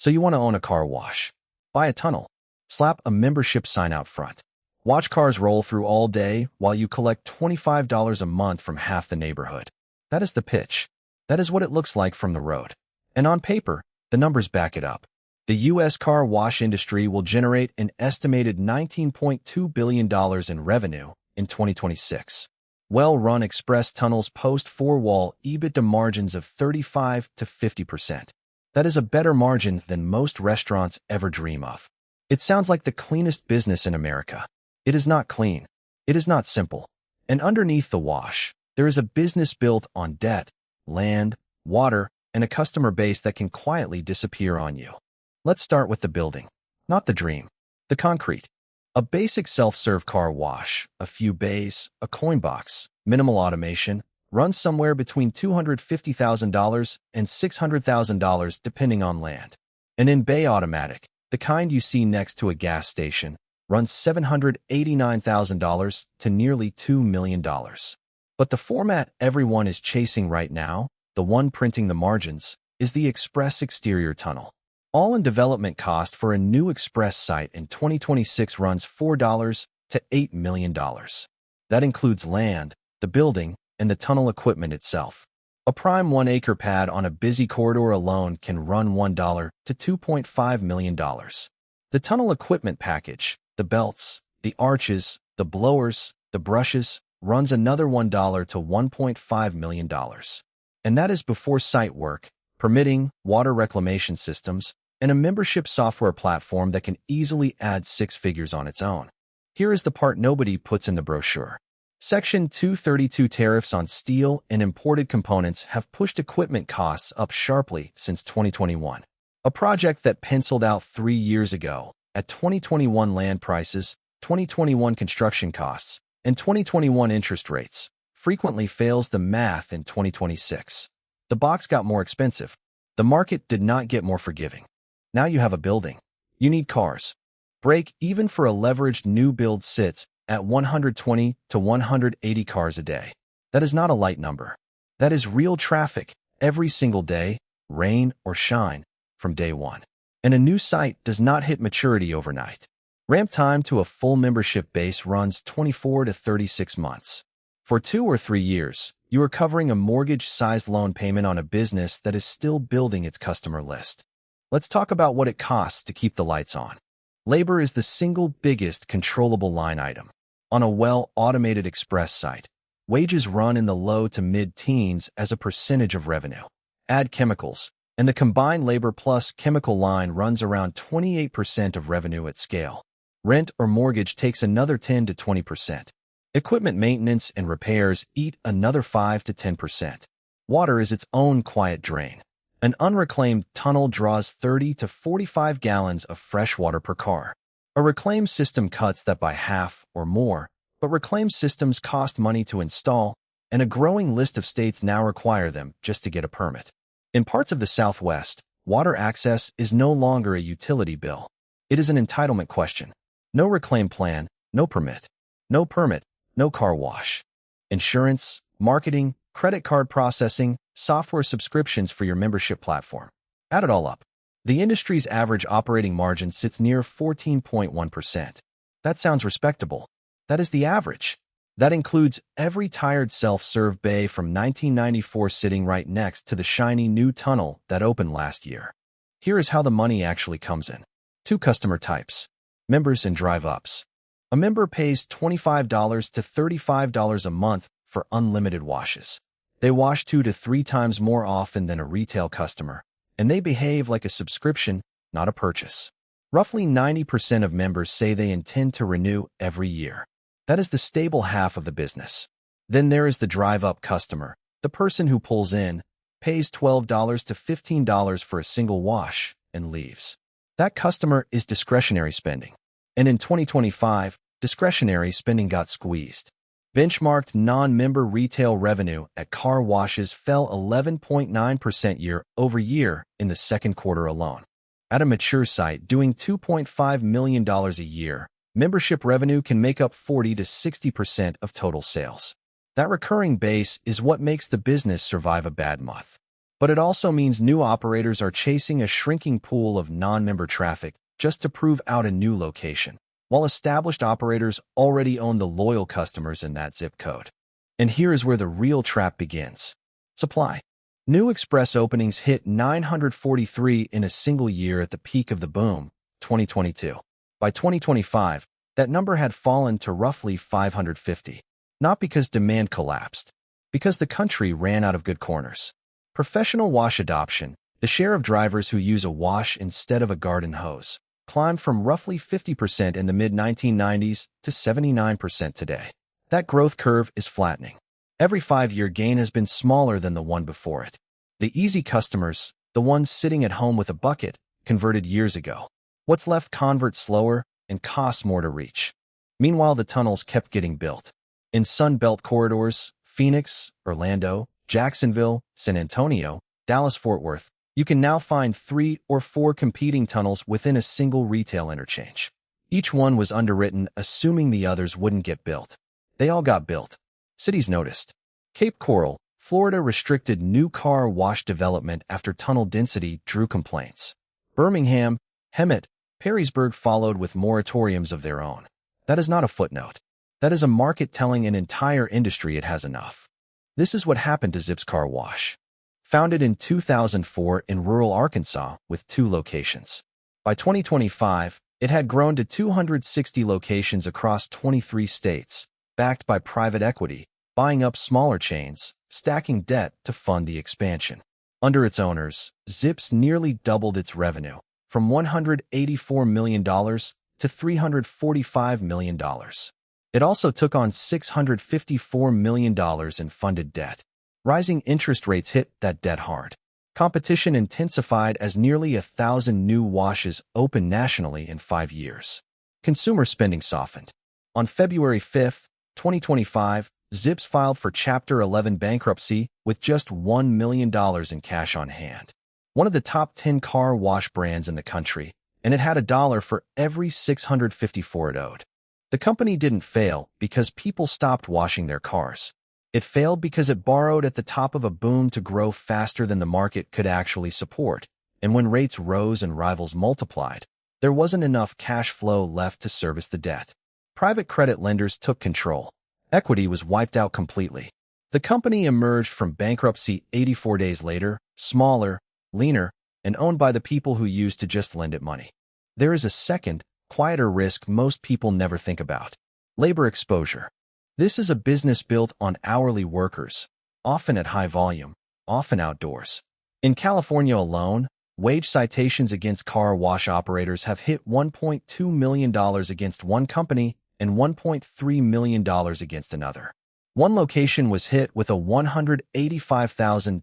So you want to own a car wash. Buy a tunnel. Slap a membership sign out front. Watch cars roll through all day while you collect $25 a month from half the neighborhood. That is the pitch. That is what it looks like from the road. And on paper, the numbers back it up. The U.S. car wash industry will generate an estimated $19.2 billion in revenue in 2026. Well-run express tunnels post four-wall EBITDA margins of 35 to 50%. That is a better margin than most restaurants ever dream of. It sounds like the cleanest business in America. It is not clean. It is not simple. And underneath the wash, there is a business built on debt, land, water, and a customer base that can quietly disappear on you. Let's start with the building, not the dream, the concrete. A basic self-serve car wash, a few bays, a coin box, minimal automation, runs somewhere between $250,000 and $600,000 depending on land. An in-bay automatic, the kind you see next to a gas station, runs $789,000 to nearly $2 million. But the format everyone is chasing right now, the one printing the margins, is the express exterior tunnel. All-in development cost for a new express site in 2026 runs $4 to $8 million. That includes land, the building, and the tunnel equipment itself. A prime 1-acre pad on a busy corridor alone can run $1 to $2.5 million. The tunnel equipment package, the belts, the arches, the blowers, the brushes, runs another $1 to $1.5 million. And that is before site work, permitting, water reclamation systems, and a membership software platform that can easily add 6 figures on its own. Here is the part nobody puts in the brochure. Section 232 tariffs on steel and imported components have pushed equipment costs up sharply since 2021. A project that penciled out 3 years ago at 2021 land prices, 2021 construction costs, and 2021 interest rates frequently fails the math in 2026. The box got more expensive. The market did not get more forgiving. Now you have a building. You need cars. Break even for a leveraged new build sits at 120 to 180 cars a day. That is not a light number. That is real traffic every single day, rain or shine, from day one. And a new site does not hit maturity overnight. Ramp time to a full membership base runs 24 to 36 months. For 2 or 3 years, you are covering a mortgage-sized loan payment on a business that is still building its customer list. Let's talk about what it costs to keep the lights on. Labor is the single biggest controllable line item. On a well-automated express site, wages run in the low to mid-teens as a percentage of revenue. Add chemicals, and the combined labor plus chemical line runs around 28% of revenue at scale. Rent or mortgage takes another 10 to 20%. Equipment maintenance and repairs eat another 5 to 10%. Water is its own quiet drain. An unreclaimed tunnel draws 30 to 45 gallons of fresh water per car. A reclaim system cuts that by half or more, but reclaim systems cost money to install, and a growing list of states now require them just to get a permit. In parts of the Southwest, water access is no longer a utility bill. It is an entitlement question. No reclaim plan, no permit. No permit, no car wash. Insurance, marketing, credit card processing, software subscriptions for your membership platform. Add it all up. The industry's average operating margin sits near 14.1%. That sounds respectable. That is the average. That includes every tired self-serve bay from 1994 sitting right next to the shiny new tunnel that opened last year. Here is how the money actually comes in. 2 customer types: members and drive-ups. A member pays $25 to $35 a month for unlimited washes. They wash 2 to 3 times more often than a retail customer, and they behave like a subscription, not a purchase. Roughly 90% of members say they intend to renew every year. That is the stable half of the business. Then there is the drive-up customer, the person who pulls in, pays $12 to $15 for a single wash, and leaves. That customer is discretionary spending. And in 2025, discretionary spending got squeezed. Benchmarked non-member retail revenue at car washes fell 11.9% year-over-year in the second quarter alone. At a mature site doing $2.5 million a year, membership revenue can make up 40 to 60% of total sales. That recurring base is what makes the business survive a bad month. But it also means new operators are chasing a shrinking pool of non-member traffic just to prove out a new location, while established operators already own the loyal customers in that zip code. And here is where the real trap begins. Supply. New express openings hit 943 in a single year at the peak of the boom, 2022. By 2025, that number had fallen to roughly 550. Not because demand collapsed, because the country ran out of good corners. Professional wash adoption, the share of drivers who use a wash instead of a garden hose, climbed from roughly 50% in the mid-1990s to 79% today. That growth curve is flattening. Every 5-year gain has been smaller than the one before it. The easy customers, the ones sitting at home with a bucket, converted years ago. What's left converts slower and costs more to reach. Meanwhile, the tunnels kept getting built. In Sun Belt corridors, Phoenix, Orlando, Jacksonville, San Antonio, Dallas-Fort Worth, you can now find 3 or 4 competing tunnels within a single retail interchange. Each one was underwritten assuming the others wouldn't get built. They all got built. Cities noticed. Cape Coral, Florida restricted new car wash development after tunnel density drew complaints. Birmingham, Hemet, Perrysburg followed with moratoriums of their own. That is not a footnote. That is a market telling an entire industry it has enough. This is what happened to Zips Car Wash. Founded in 2004 in rural Arkansas with 2 locations. By 2025, it had grown to 260 locations across 23 states, backed by private equity, buying up smaller chains, stacking debt to fund the expansion. Under its owners, Zips nearly doubled its revenue, from $184 million to $345 million. It also took on $654 million in funded debt. Rising interest rates hit that debt hard. Competition intensified as nearly 1,000 new washes opened nationally in 5 years. Consumer spending softened. On February 5, 2025, Zips filed for Chapter 11 bankruptcy with just $1 million in cash on hand. One of the top 10 car wash brands in the country, and it had $1 for every 654 it owed. The company didn't fail because people stopped washing their cars. It failed because it borrowed at the top of a boom to grow faster than the market could actually support, and when rates rose and rivals multiplied, there wasn't enough cash flow left to service the debt. Private credit lenders took control. Equity was wiped out completely. The company emerged from bankruptcy 84 days later, smaller, leaner, and owned by the people who used to just lend it money. There is a second, quieter risk most people never think about. Labor exposure. This is a business built on hourly workers, often at high volume, often outdoors. In California alone, wage citations against car wash operators have hit $1.2 million against one company and $1.3 million against another. One location was hit with a $185,991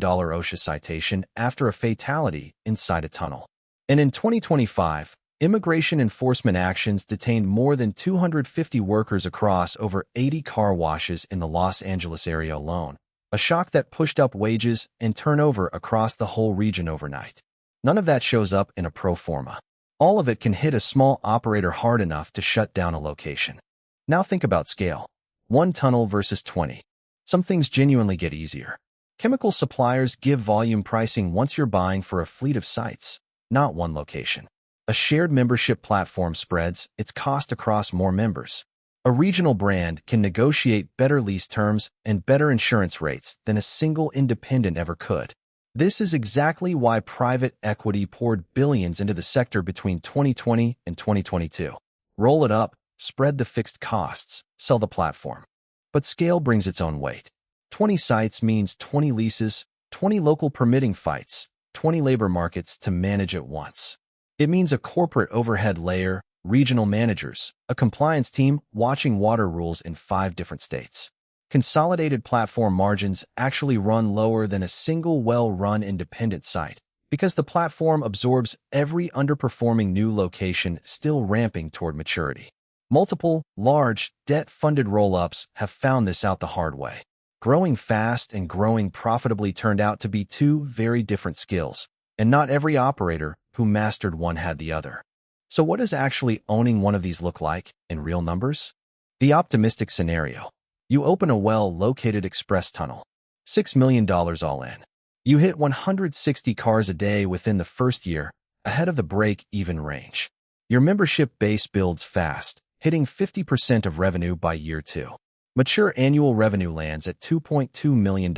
OSHA citation after a fatality inside a tunnel. And in 2025, immigration enforcement actions detained more than 250 workers across over 80 car washes in the Los Angeles area alone, a shock that pushed up wages and turnover across the whole region overnight. None of that shows up in a pro forma. All of it can hit a small operator hard enough to shut down a location. Now think about scale. 1 tunnel versus 20. Some things genuinely get easier. Chemical suppliers give volume pricing once you're buying for a fleet of sites, not one location. A shared membership platform spreads its cost across more members. A regional brand can negotiate better lease terms and better insurance rates than a single independent ever could. This is exactly why private equity poured billions into the sector between 2020 and 2022. Roll it up, spread the fixed costs, sell the platform. But scale brings its own weight. 20 sites means 20 leases, 20 local permitting fights, 20 labor markets to manage at once. It means a corporate overhead layer, regional managers, a compliance team watching water rules in 5 different states. Consolidated platform margins actually run lower than a single well-run independent site because the platform absorbs every underperforming new location still ramping toward maturity. Multiple, large, debt-funded roll-ups have found this out the hard way. Growing fast and growing profitably turned out to be 2 very different skills, and not every operator who mastered one had the other. So what does actually owning one of these look like in real numbers? The optimistic scenario. You open a well-located express tunnel. $6 million all in. You hit 160 cars a day within the first year, ahead of the break-even range. Your membership base builds fast, hitting 50% of revenue by year 2. Mature annual revenue lands at $2.2 million.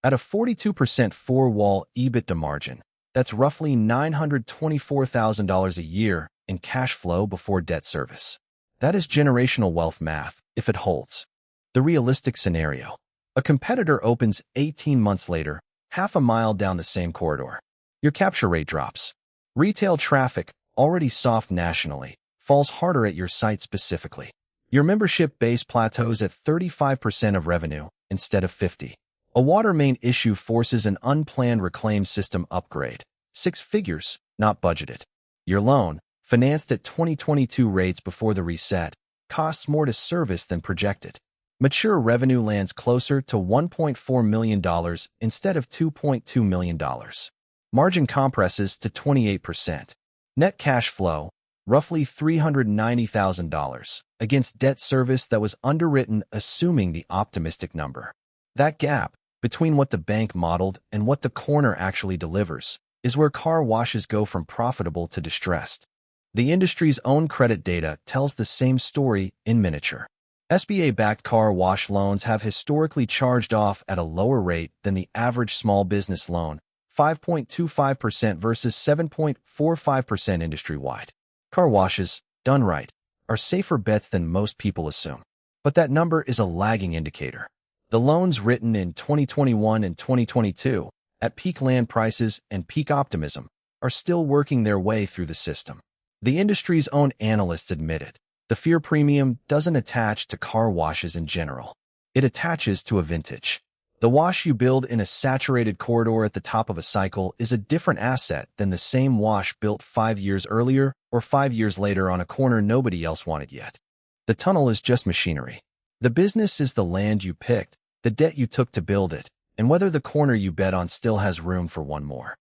At a 42% four-wall EBITDA margin, that's roughly $924,000 a year in cash flow before debt service. That is generational wealth math, if it holds. The realistic scenario. A competitor opens 18 months later, half a mile down the same corridor. Your capture rate drops. Retail traffic, already soft nationally, falls harder at your site specifically. Your membership base plateaus at 35% of revenue instead of 50%. A water main issue forces an unplanned reclaim system upgrade. 6 figures, not budgeted. Your loan, financed at 2022 rates before the reset, costs more to service than projected. Mature revenue lands closer to $1.4 million instead of $2.2 million. Margin compresses to 28%. Net cash flow, roughly $390,000, against debt service that was underwritten assuming the optimistic number. That gap, between what the bank modeled and what the corner actually delivers, is where car washes go from profitable to distressed. The industry's own credit data tells the same story in miniature. SBA-backed car wash loans have historically charged off at a lower rate than the average small business loan, 5.25% versus 7.45% industry-wide. Car washes, done right, are safer bets than most people assume. But that number is a lagging indicator. The loans written in 2021 and 2022, at peak land prices and peak optimism, are still working their way through the system. The industry's own analysts admit it. The fear premium doesn't attach to car washes in general. It attaches to a vintage. The wash you build in a saturated corridor at the top of a cycle is a different asset than the same wash built 5 years earlier or 5 years later on a corner nobody else wanted yet. The tunnel is just machinery. The business is the land you picked, the debt you took to build it, and whether the corner you bet on still has room for one more.